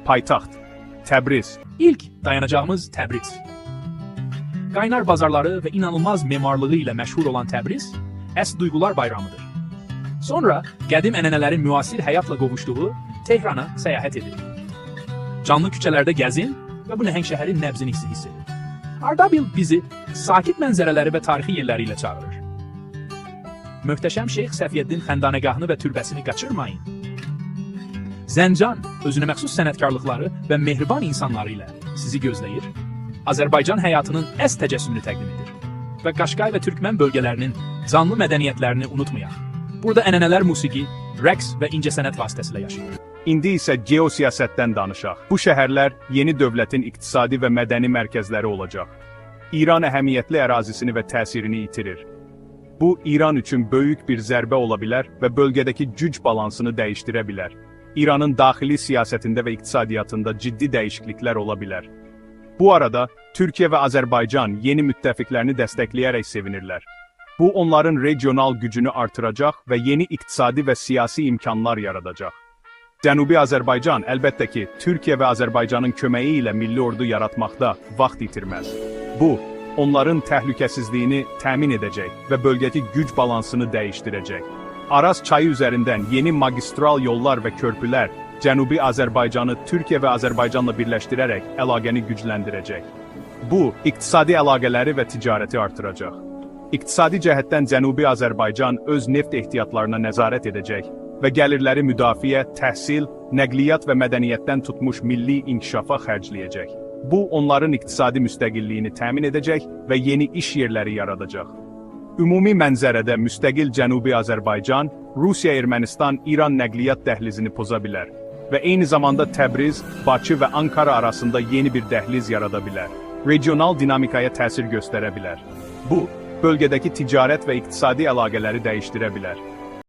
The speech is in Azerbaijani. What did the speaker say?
paytaxt, Təbriz. İlk dayanacağımız Təbriz. Qaynar bazarları ve inanılmaz memarlığı ile meşhur olan Təbriz, Əs Duygular Bayramıdır. Sonra qədim ənənələrin müasir həyatla qovuşduğu Tehrana səyahət edin. Canlı küçəlerde gəzin ve bu nəhəng şəhərin nəbzini hiss edin. Ardabil bizi sakit mənzərələri və tarixi yerləri ilə çağırır. Möhtəşəm Şeyx Səfiyyəddin xəndanəgahını və türbəsini qaçırmayın. Zəncan özünə məxsus sənətkarlıqları və mehriban insanları ilə sizi gözləyir. Azərbaycan həyatının əs təcəssümünü təqdim edir. Və Qaşqay və Türkmən bölgələrinin canlı mədəniyyətlərini unutmayaq. Burada ənənələr musiqi, rəqs və incəsənət vasitəsilə yaşayır. İndi isə geosiyasətdən danışaq. Bu şəhərlər yeni dövlətin iqtisadi və mədəni mərkəzləri olacaq. İran əhəmiyyətli ərazisini və təsirini itirir. Bu, İran üçün böyük bir zərbə ola bilər və bölgədəki güc balansını dəyişdirə bilər. İranın daxili siyasətində və iqtisadiyyatında ciddi dəyişikliklər ola bilər. Bu arada, Türkiyə və Azərbaycan yeni müttəfiqlərini dəstəkləyərək sevinirlər. Bu, onların regional gücünü artıracaq və yeni iqtisadi və siyasi imkanlar yaradacaq. Cənubi Azərbaycan, əlbəttə ki, Türkiyə və Azərbaycanın köməyi ilə milli ordu yaratmaqda vaxt itirməz. Bu, onların təhlükəsizliyini təmin edəcək və bölgədəki güc balansını dəyişdirəcək. Araz çayı üzərindən yeni magistral yollar və körpülər Cənubi Azərbaycanı Türkiyə və Azərbaycanla birləşdirərək əlaqəni gücləndirəcək. Bu, iqtisadi əlaqələri və ticarəti artıracaq. İqtisadi cəhətdən Cənubi Azərbaycan öz neft ehtiyatlarına nəzarət edəcək və gəlirləri müdafiə, təhsil, nəqliyyat və mədəniyyətdən tutmuş milli inkişafa xərcləyəcək. Bu, onların iqtisadi müstəqilliyini təmin edəcək və yeni iş yerləri yaradacaq. Ümumi mənzərədə müstəqil Cənubi Azərbaycan, Rusiya-Ermənistan-İran nəqliyyat dəhlizini poza bilər və eyni zamanda Təbriz, Bakı və Ankara arasında yeni bir dəhliz yarada bilər. Regional dinamikaya təsir göstərə bilər. Bu, bölgədəki ticarət və iqtisadi əlaqələri dəyişdirə bilər.